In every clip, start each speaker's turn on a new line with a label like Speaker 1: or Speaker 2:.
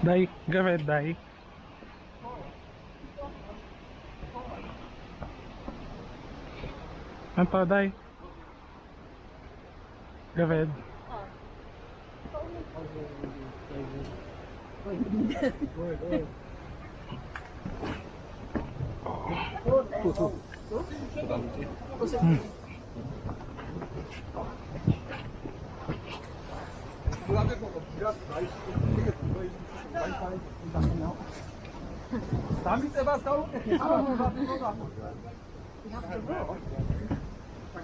Speaker 1: Dai, gawin, dai. Ano dai? Gawin.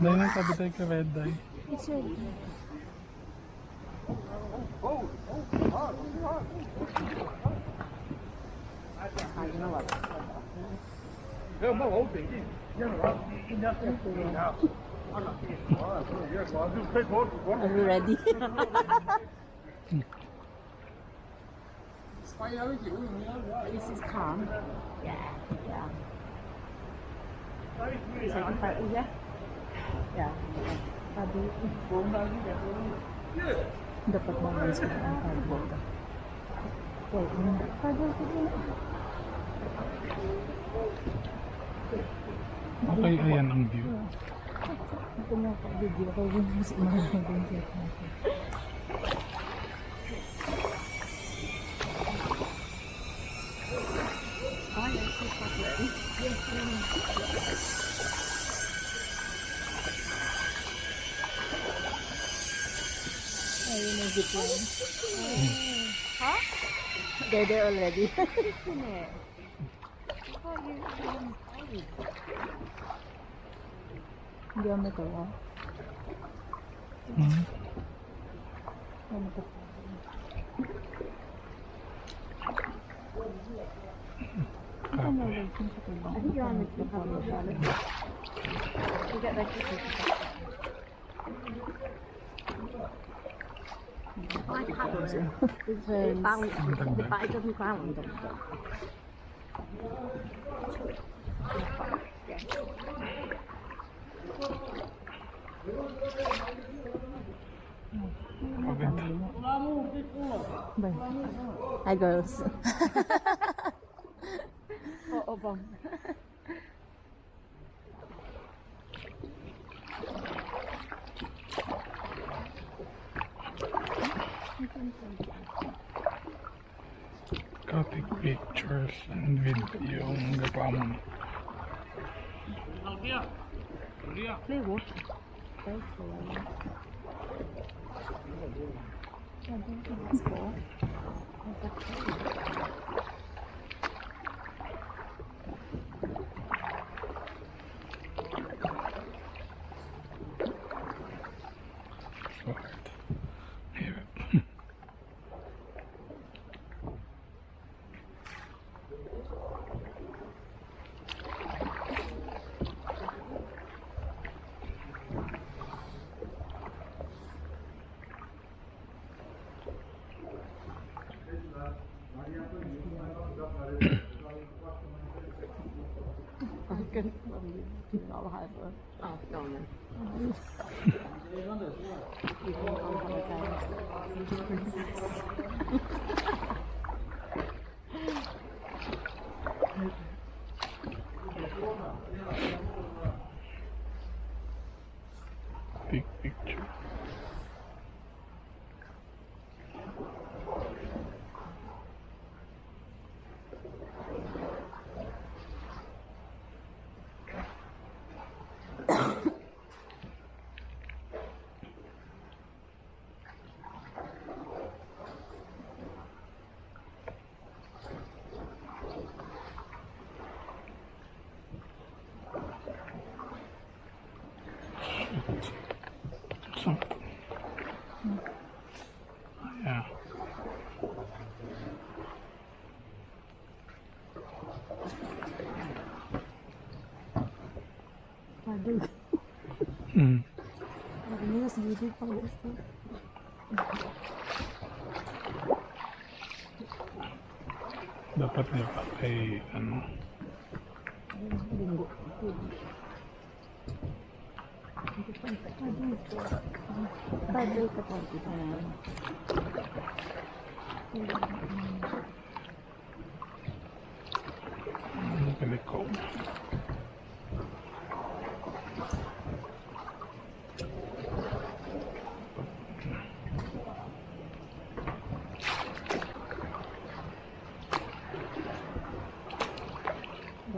Speaker 1: Dai na sabi tayo gawin, dai.
Speaker 2: Are you ready? This is calm. Yeah. Second part, yeah. Yeah. Dapat balance ko ang cardboard. Cardboard ko din.
Speaker 1: Okay, ayan ang view.
Speaker 2: Ito na video ko yung mas mahal din siya. Ayun na zip line. Huh? They're there already. Hindi ako natawa. I think you're on the you get like this. Di ba ito yung crown? Hi girls. Oo bang.
Speaker 1: Take pictures and video yung gapa mo.
Speaker 2: Play water. Let's go.
Speaker 1: Big picture. Yeah. Dapat niya pa kay Pelikop.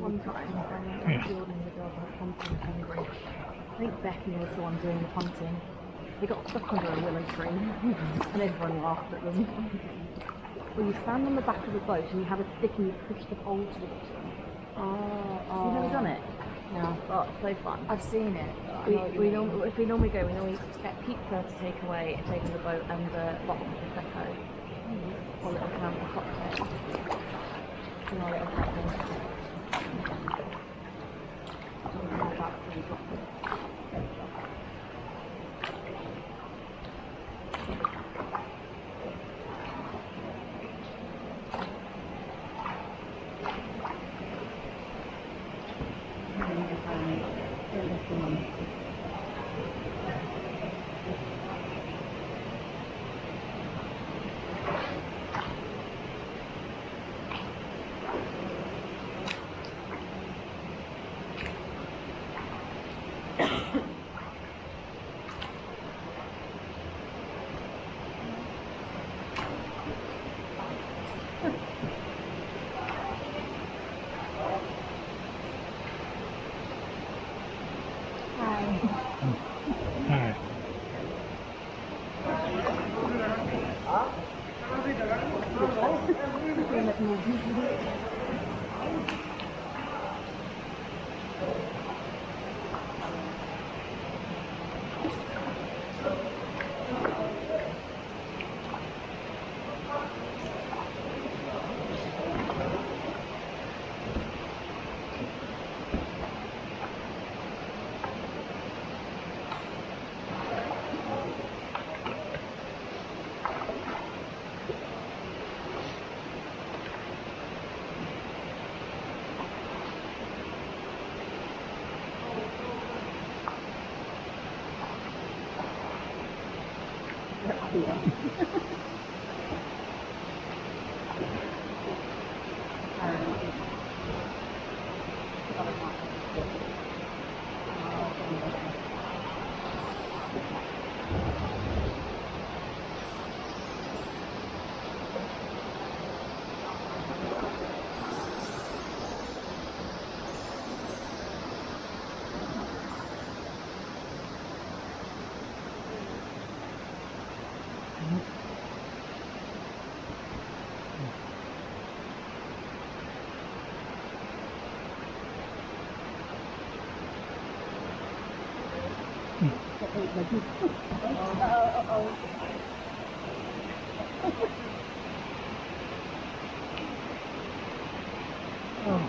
Speaker 2: One time, I was building the dog on a hunting hungry. I think Becky was the one doing the hunting. They got stuck under a willow tree, and everyone laughed at them. Well, you stand on the back of the boat and you have a stick and you push the pole to the bottom. You've never done it?
Speaker 3: No.
Speaker 2: Oh, it's so fun.
Speaker 3: I've seen it.
Speaker 2: If we normally go, we normally get pizza to take away and take on the boat and the bottle of prosecco. Or little can of cocktail. And our little cocktail.
Speaker 1: Hi.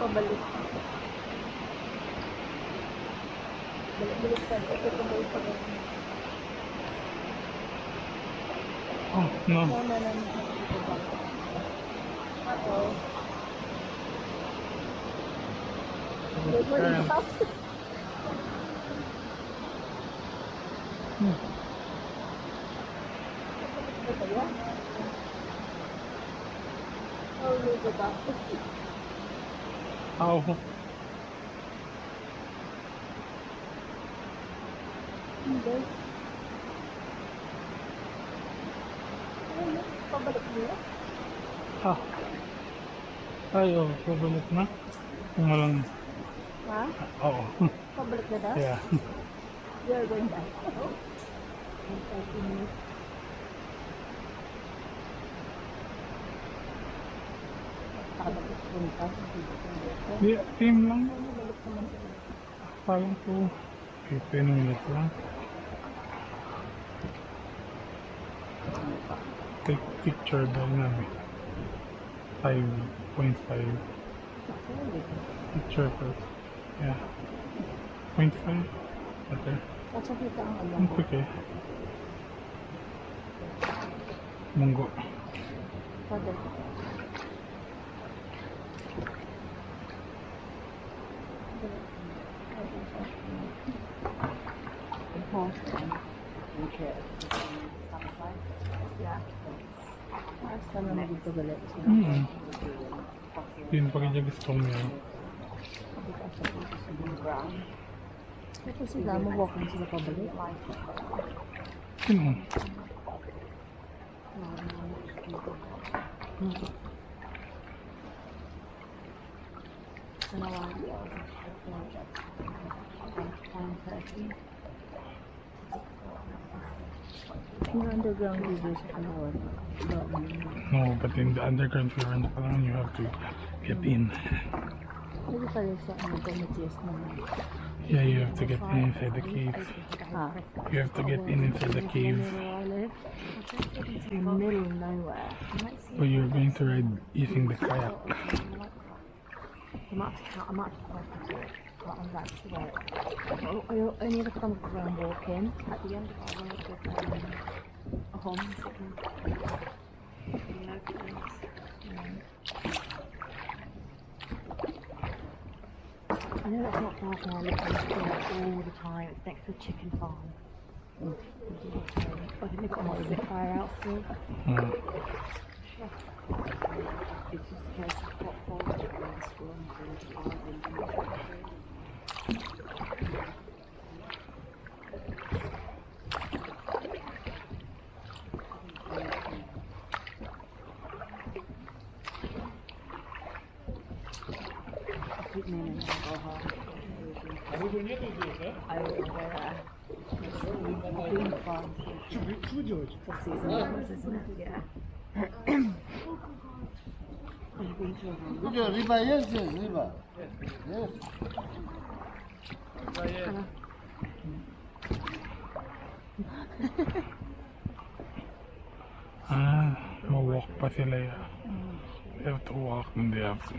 Speaker 2: Pabalik. Balik-balik ka. Ito tuloy pa rin.
Speaker 1: Oh, no.
Speaker 2: No. Uh-oh.
Speaker 1: Current.
Speaker 2: Oh, look at that.
Speaker 1: Ow.
Speaker 2: Hindi. Ano? Pabalik nila?
Speaker 1: Ah. Ay, oh, pabalik na. Kung walang...
Speaker 2: Ha?
Speaker 1: Oo.
Speaker 2: Pabalik na daw?
Speaker 1: Yeah.
Speaker 2: You're going back.
Speaker 1: Di, team lang. Parang po. 15 minutes lang. Take picture daw namin. 5.5. Picture first. Yeah. 0.5. Okay.
Speaker 2: Kasi kita ang alam ko.
Speaker 1: Okay. Munggo.
Speaker 2: Pwede. Sana na dito galit.
Speaker 1: Yun pag yung gusto niya.
Speaker 2: Ito sila, mag-walking sila pabalik.
Speaker 1: Sino?
Speaker 2: Yung underground video sa Palawan.
Speaker 1: No, but in the underground if you're in the Palawan, you have to get in.
Speaker 2: Hindi pala sa ano, committees na.
Speaker 1: Yeah, you have to get in inside the cave. You have to get in inside the cave.
Speaker 2: In the middle of nowhere.
Speaker 1: But you're going to ride using the kayak.
Speaker 2: I might have to point to it, but I'm back to where I only ever come around walking at the end of our road with a home sitting. I know that's not far from our living all the time. It's next to a chicken farm. I think they've got a lot of zip fire out still. It's just a case of hot falls and storms and I keep meaning to go home. I will go there. I've been fun. For season, isn't it? Yeah.
Speaker 3: 그죠? 리바 yes, 리바. Yes.
Speaker 1: Walk pa sila ya. They have to walk and they have to.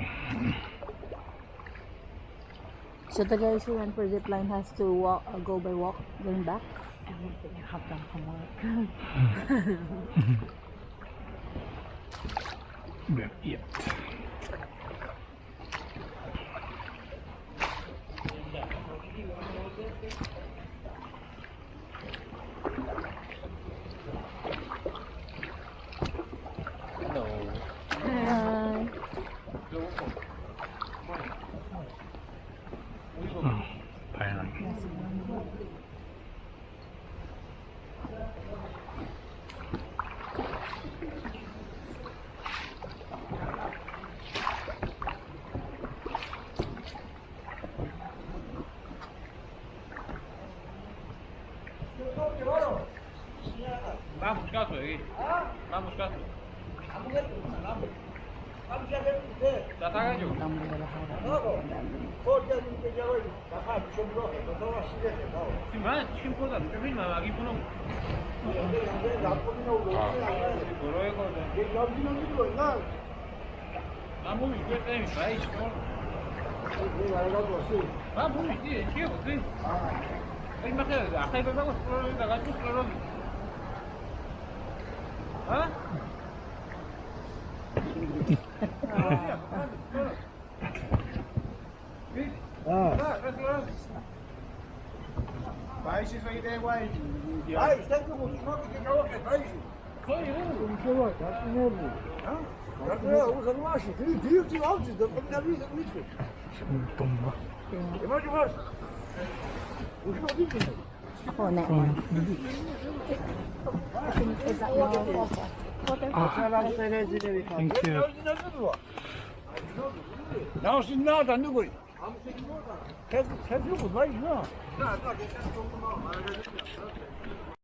Speaker 2: So the guys who went for zip line has to walk, go by walk going back. Everything you have done from work.
Speaker 1: That's it. Tiring.
Speaker 4: Vamos buscar aí. Vamos buscar. Já tá ganho. Sim, mas que importa? Que vem lá aqui por não. Vamos ver tem vai. Vamos ver, que você. Aí mas aí vai vamos para lá que para lá. Hã?
Speaker 3: Países aí da igual.
Speaker 4: Ai, está como se não que não é país. Foi
Speaker 3: Como que vai? Tá com novo. Hã? Eu não acho. Tem que alto, da vida muito.
Speaker 1: Tumba.
Speaker 3: Imagina. O que vai vir?
Speaker 2: Oh, no. Is that your water?
Speaker 1: Thank you.
Speaker 3: Não, se nada, não vai. Quer ver o que vai, não?